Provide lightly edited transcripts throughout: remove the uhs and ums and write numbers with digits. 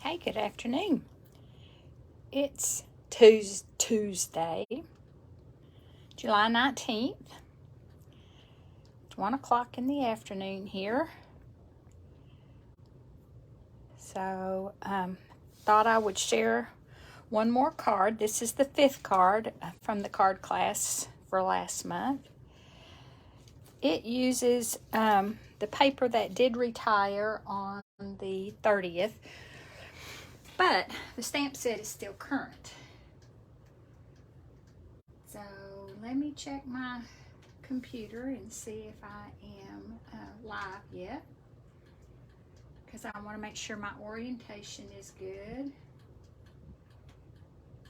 Hey, good afternoon. It's Tuesday, July 19th. It's 1 o'clock in the afternoon here. So, thought I would share one more card. This is the 5th card from the card class for last month. It uses the paper that did retire on the 30th, but the stamp set is still current. So let me check my computer and see if I am live yet, because I want to make sure my orientation is good.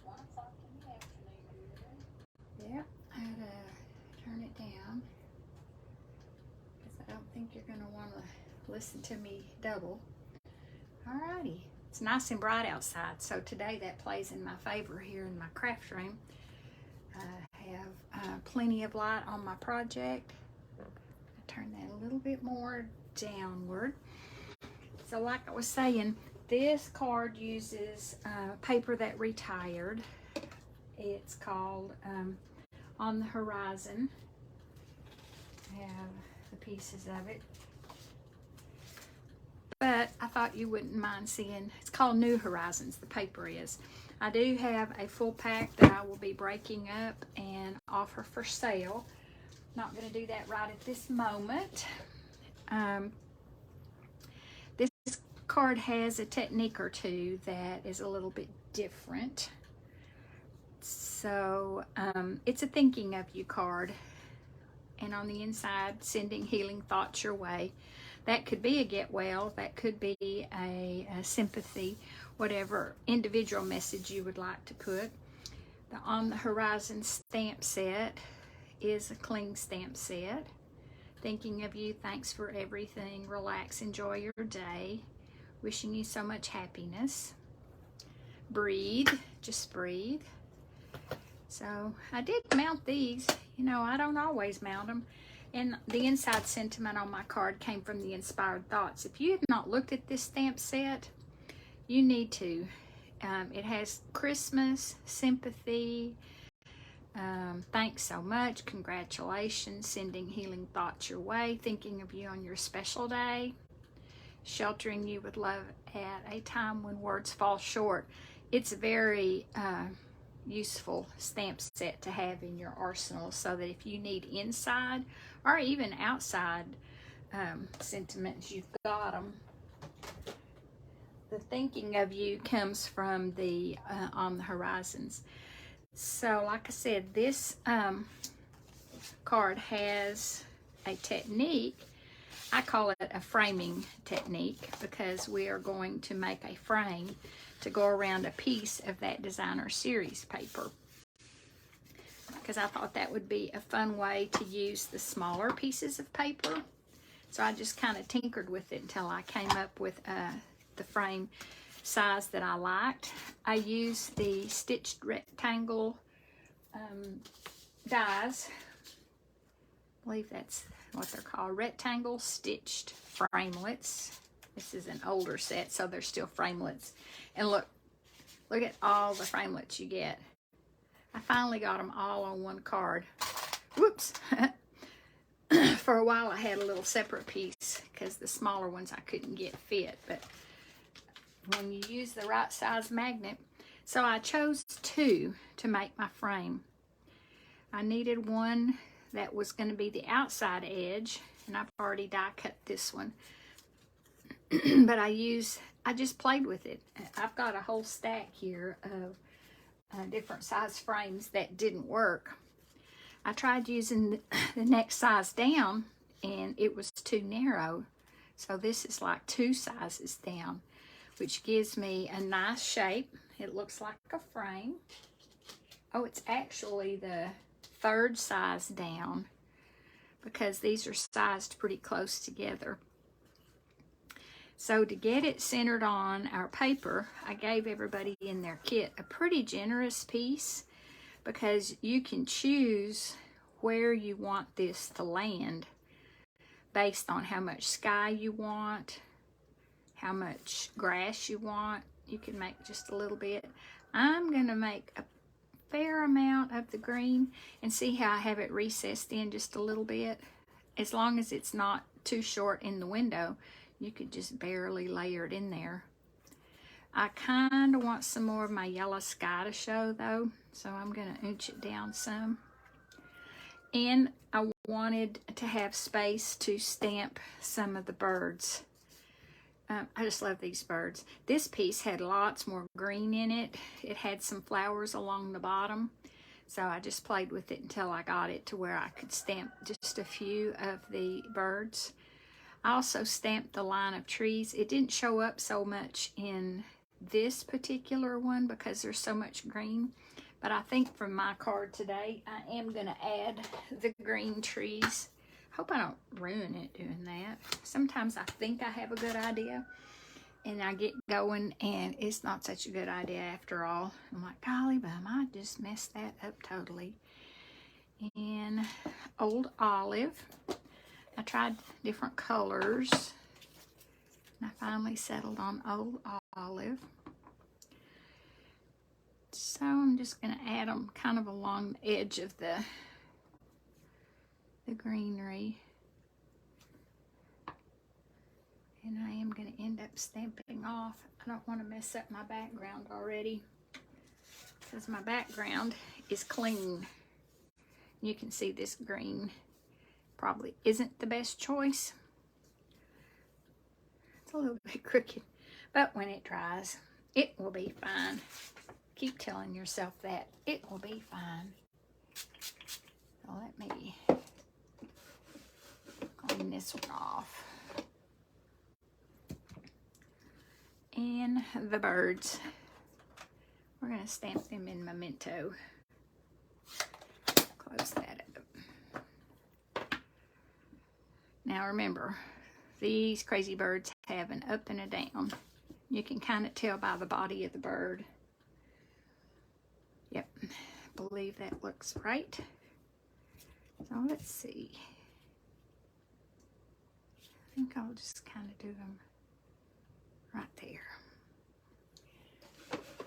1 o'clock in the afternoon. Yep, I had to turn it down because I don't think you're going to want to listen to me double. Alrighty, it's nice and bright outside, so today that plays in my favor here in my craft room. I have plenty of light on my project. I turn that a little bit more downward. So like I was saying, this card uses paper that retired. It's called On the Horizon. I have the pieces of it. But I thought you wouldn't mind seeing, it's called New Horizons, the paper is. I do have a full pack that I will be breaking up and offer for sale. Not going to do that right at this moment. This card has a technique or two that is a little bit different. So it's a thinking of you card. And on the inside, sending healing thoughts your way. That could be a get well, that could be a sympathy, whatever individual message you would like to put. The On the Horizon stamp set is a cling stamp set. Thinking of you, thanks for everything, relax, enjoy your day, wishing you so much happiness. Breathe, just breathe. So I did mount these. You know, I don't always mount them. And the inside sentiment on my card came from the Inspired Thoughts. If you have not looked at this stamp set, you need to. It has Christmas, sympathy, thanks so much, congratulations, sending healing thoughts your way, thinking of you on your special day, sheltering you with love at a time when words fall short. It's a very useful stamp set to have in your arsenal, so that if you need inside or even outside sentiments, you've got them. The thinking of you comes from the On the Horizons. So like I said, this card has a technique. I call it a framing technique because we are going to make a frame to go around a piece of that designer series paper, because I thought that would be a fun way to use the smaller pieces of paper. So I just kind of tinkered with it until I came up with the frame size that I liked. I used the stitched rectangle dies. I believe that's what they're called, rectangle stitched framelits. This is an older set, so they're still framelits. And look at all the framelits you get. I finally got them all on one card. Whoops. For a while I had a little separate piece because the smaller ones I couldn't get fit. But when you use the right size magnet, so I chose 2 to make my frame. I needed one that was going to be the outside edge, and I've already die cut this one. But I just played with it. I've got a whole stack here of different size frames that didn't work. I tried using the next size down, and it was too narrow. So this is like 2 sizes down, which gives me a nice shape. It looks like a frame. Oh, it's actually the 3rd size down, because these are sized pretty close together. So to get it centered on our paper, I gave everybody in their kit a pretty generous piece, because you can choose where you want this to land based on how much sky you want, how much grass you want, you can make just a little bit. I'm going to make a fair amount of the green and see how I have it recessed in just a little bit. As long as it's not too short in the window, you could just barely layer it in there. I kind of want some more of my yellow sky to show though, so I'm going to inch it down some. And I wanted to have space to stamp some of the birds. I just love these birds. This piece had lots more green in it. It had some flowers along the bottom. So I just played with it until I got it to where I could stamp just a few of the birds. I also stamped the line of trees. It didn't show up so much in this particular one because there's so much green. But I think for my card today, I am going to add the green trees. Hope I don't ruin it doing that. Sometimes I think I have a good idea and I get going and it's not such a good idea after all. I'm like, golly, but I might just mess that up totally. And Old Olive. I tried different colors and I finally settled on Old Olive. So I'm just going to add them kind of along the edge of the greenery. And I am going to end up stamping off. I don't want to mess up my background already because my background is clean. You can see this green probably isn't the best choice. It's a little bit crooked, but when it dries, it will be fine. Keep telling yourself that. It will be fine. So let me clean this one off. And the birds, we're going to stamp them in Memento. Close that up. Now remember, these crazy birds have an up and a down. You can kind of tell by the body of the bird. Yep, I believe that looks right. So let's see. I think I'll just kind of do them right there.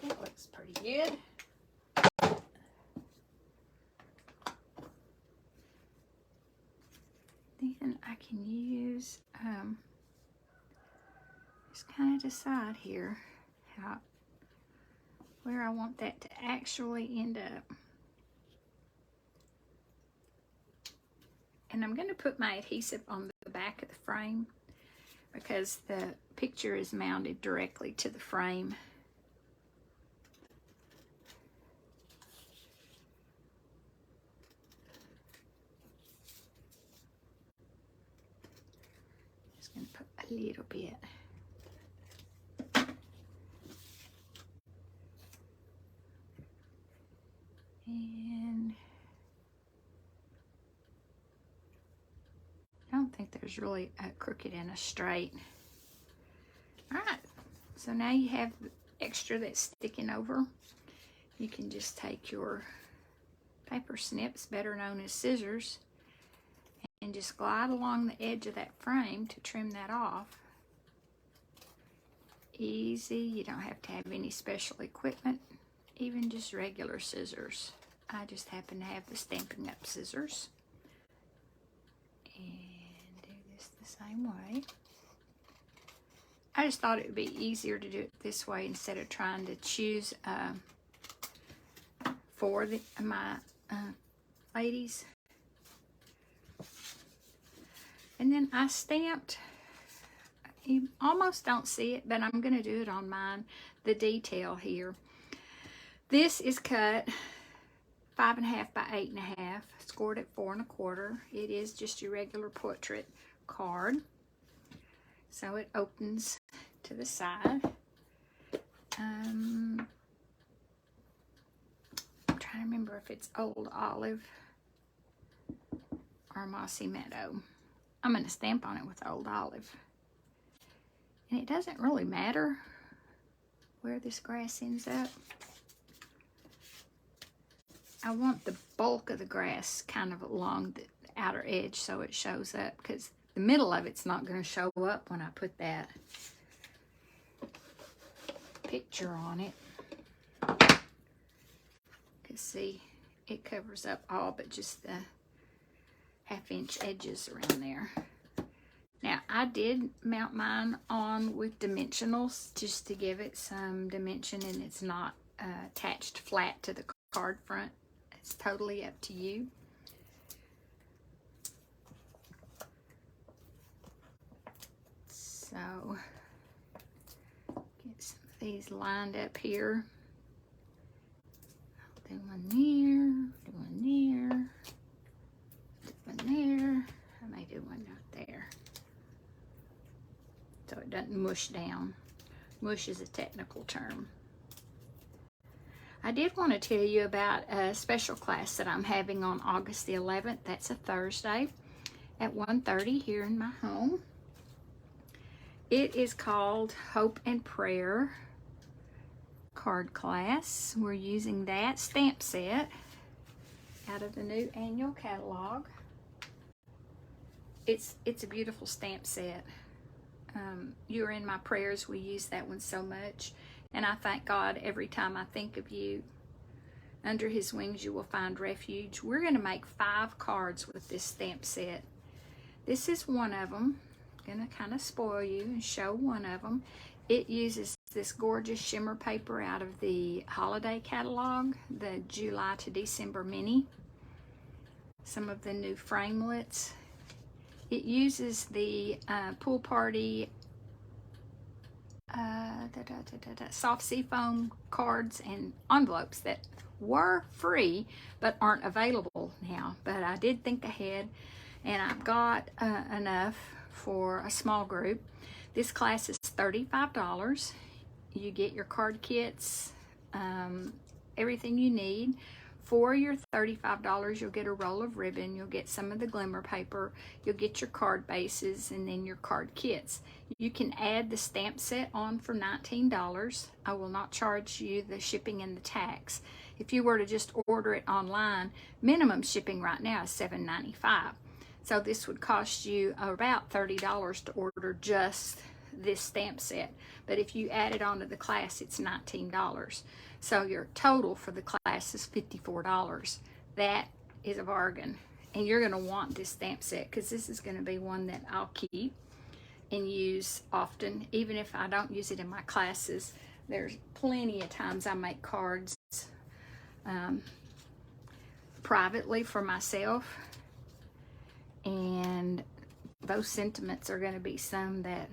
That looks pretty good. Then I can use, just kind of decide here where I want that to actually end up. And I'm going to put my adhesive on the back of the frame because the picture is mounted directly to the frame. Just going to put a little bit. And I don't think there's really a crooked and a straight. All right, so now you have the extra that's sticking over. You can just take your paper snips, better known as scissors, and just glide along the edge of that frame to trim that off. Easy, you don't have to have any special equipment, even just regular scissors. I just happen to have the Stampin' Up! Scissors. And do this the same way. I just thought it would be easier to do it this way instead of trying to choose for my ladies. And then I stamped, you almost don't see it, but I'm going to do it on mine, the detail here. This is cut 5.5 by 8.5, scored at 4 1/4. It is just your regular portrait card. So it opens to the side. I'm trying to remember if it's Old Olive or Mossy Meadow. I'm going to stamp on it with Old Olive. And it doesn't really matter where this grass ends up. I want the bulk of the grass kind of along the outer edge so it shows up, because the middle of it's not going to show up when I put that picture on it. You can see it covers up all but just the 1/2-inch edges around there. Now, I did mount mine on with dimensionals just to give it some dimension, and it's not attached flat to the card front. It's totally up to you. So, get some of these lined up here. I'll do one there, do one there, do one there. I may do one right there, so it doesn't mush down. Mush is a technical term. I did want to tell you about a special class that I'm having on August the 11th. That's a Thursday at 1:30 here in my home. It is called Hope and Prayer card class. We're using that stamp set out of the new annual catalog. It's a beautiful stamp set. You're in my prayers. We use that one so much. And I thank God every time I think of you. Under his wings you will find refuge. We're going to make 5 cards with this stamp set. This is one of them. I'm going to kind of spoil you and show one of them. It uses this gorgeous shimmer paper out of the holiday catalog, the July to December mini. Some of the new framelits. It uses the Pool Party soft seafoam cards and envelopes that were free but aren't available now. But I did think ahead, and I've got enough for a small group. This class is $35. You get your card kits, everything you need. For your $35, you'll get a roll of ribbon, you'll get some of the glimmer paper, you'll get your card bases, and then your card kits. You can add the stamp set on for $19. I will not charge you the shipping and the tax. If you were to just order it online, minimum shipping right now is $7.95. So this would cost you about $30 to order just this stamp set. But if you add it onto the class, it's $19. So your total for the class is $54. That is a bargain. And you're going to want this stamp set because this is going to be one that I'll keep and use often. Even if I don't use it in my classes, there's plenty of times I make cards privately for myself. And those sentiments are going to be some that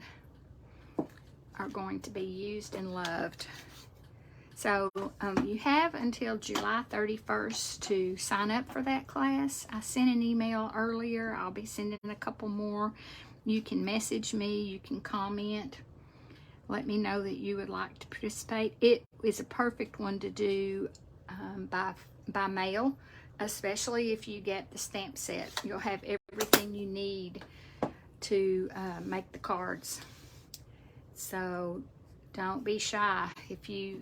are going to be used and loved. So you have until July 31st to sign up for that class. I sent an email earlier. I'll be sending a couple more. You can message me. You can comment. Let me know that you would like to participate. It is a perfect one to do by mail, especially if you get the stamp set. You'll have everything you need to make the cards. So don't be shy if you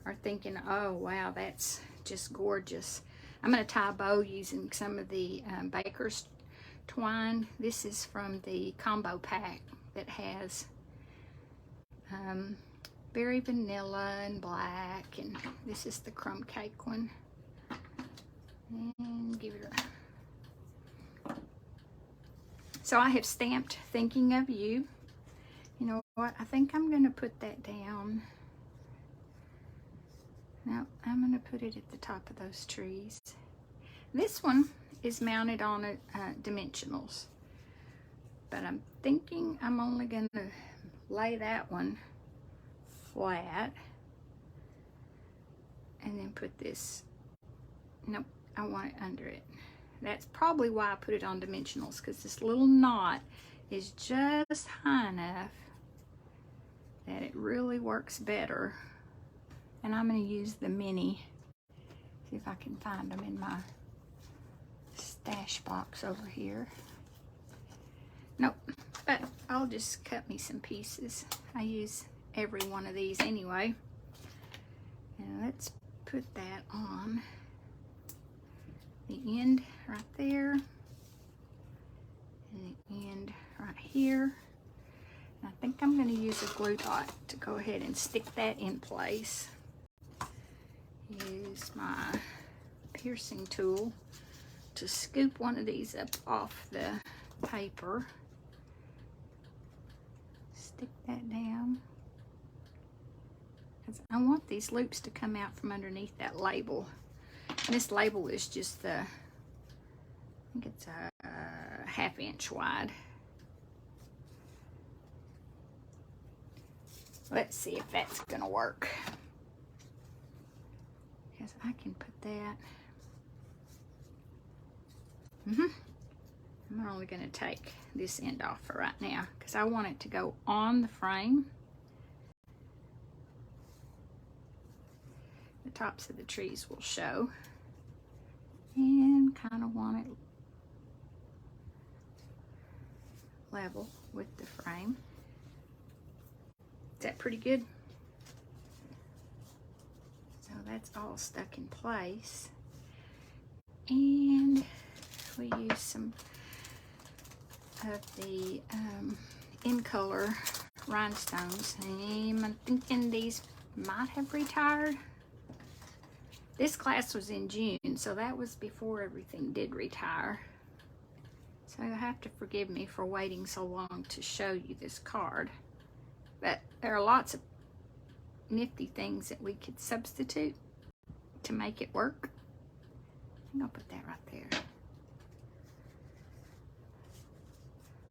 are thinking, oh wow, that's just gorgeous. I'm going to tie a bow using some of the baker's twine. This is from the combo pack that has berry vanilla and black, and this is the crumb cake one. And give it a... So I have stamped Thinking of You. You know what? I think I'm going to put that down. No, I'm going to put it at the top of those trees. This one is mounted on dimensionals. But I'm thinking I'm only going to lay that one flat. And then put this... Nope, I want it under it. That's probably why I put it on dimensionals, because this little knot is just high enough that it really works better. And I'm going to use the mini. See if I can find them in my stash box over here. Nope, but I'll just cut me some pieces. I use every one of these anyway. And let's put that on the end right there. And the end right here. I think I'm going to use a glue dot to go ahead and stick that in place. Use my piercing tool to scoop one of these up off the paper. Stick that down. I want these loops to come out from underneath that label. And this label is just the, I think it's a 1/2 inch wide. Let's see if that's gonna work. Because I can put that. I'm only gonna take this end off for right now because I want it to go on the frame. The tops of the trees will show. And kind of want it level with the frame. Is that pretty good? So that's all stuck in place. And we use some of the In Color rhinestones. And I'm thinking these might have retired. This class was in June, so that was before everything did retire. So you'll have to forgive me for waiting so long to show you this card. But there are lots of nifty things that we could substitute to make it work. I think I'll put that right there.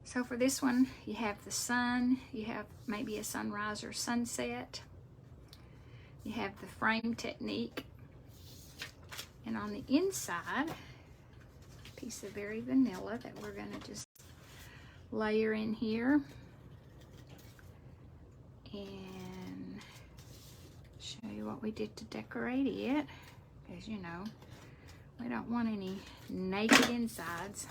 So for this one, you have the sun, you have maybe a sunrise or sunset. You have the frame technique. And on the inside, a piece of Very Vanilla that we're going to just layer in here. And show you what we did to decorate it. Because, you know, we don't want any naked insides.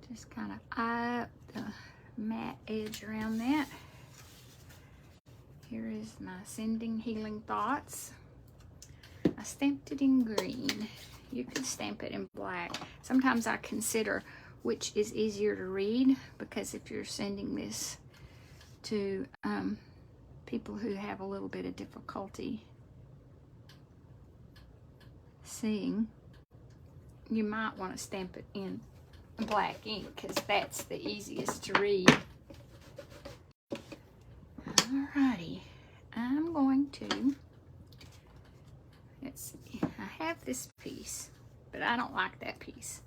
Just kind of eye up the matte edge around that. Here is my Sending Healing Thoughts. I stamped it in green. You can stamp it in black. Sometimes I consider which is easier to read, because if you're sending this to people who have a little bit of difficulty seeing, you might want to stamp it in black ink because that's the easiest to read. Alrighty, I'm going to, let's see, I have this piece, but I don't like that piece.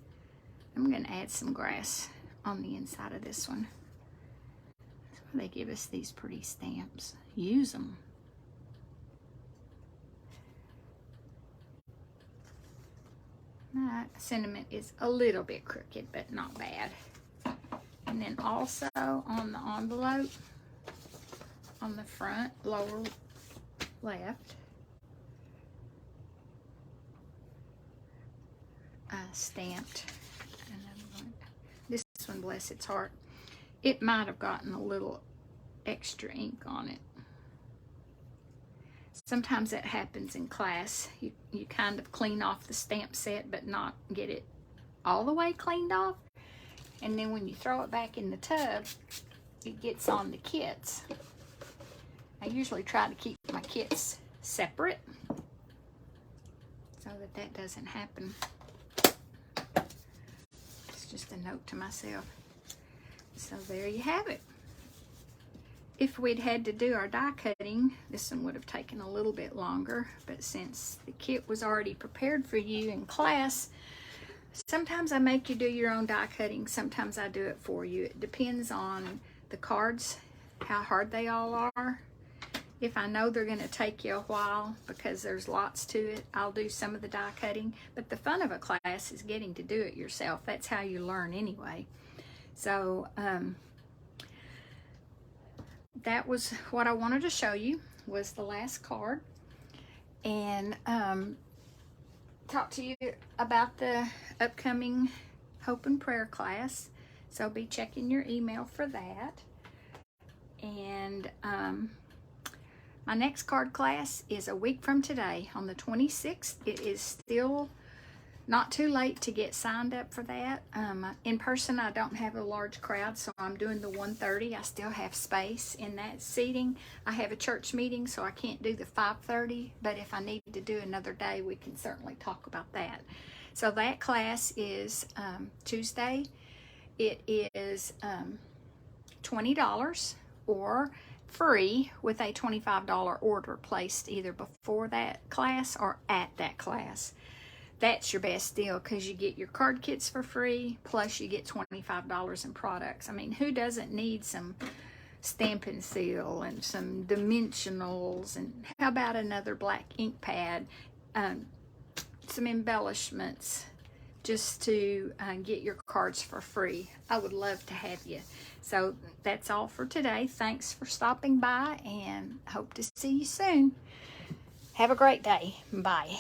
I'm going to add some grass on the inside of this one. That's why they give us these pretty stamps. Use them. My sentiment is a little bit crooked, but not bad. And then also on the envelope, on the front, lower left, I stamped, and I'm going, this one, bless its heart, it might have gotten a little extra ink on it. Sometimes that happens in class. You kind of clean off the stamp set, but not get it all the way cleaned off. And then when you throw it back in the tub, it gets on the kits. I usually try to keep my kits separate so that that doesn't happen. It's just a note to myself. So there you have it. If we'd had to do our die cutting, this one would have taken a little bit longer, but since the kit was already prepared for you in class, sometimes I make you do your own die cutting, sometimes I do it for you. It depends on the cards, how hard they all are. If I know they're going to take you a while because there's lots to it, I'll do some of the die cutting. But the fun of a class is getting to do it yourself. That's how you learn anyway. So that was what I wanted to show you, was the last card. And talk to you about the upcoming Hope and Prayer class. So be checking your email for that. And my next card class is a week from today on the 26th. It is still Not too late to get signed up for that. In person, I don't have a large crowd, so I'm doing the 1:30. I still have space in that seating. I have a church meeting, so I can't do the 5:30, but if I need to do another day, we can certainly talk about that. So that class is Tuesday. It is $20 or free with a $25 order placed either before that class or at that class. That's your best deal because you get your card kits for free, plus you get $25 in products. I mean, who doesn't need some stamp and seal and some dimensionals, and how about another black ink pad, some embellishments, just to get your cards for free. I would love to have you. So that's all for today. Thanks for stopping by, and hope to see you soon. Have a great day. Bye.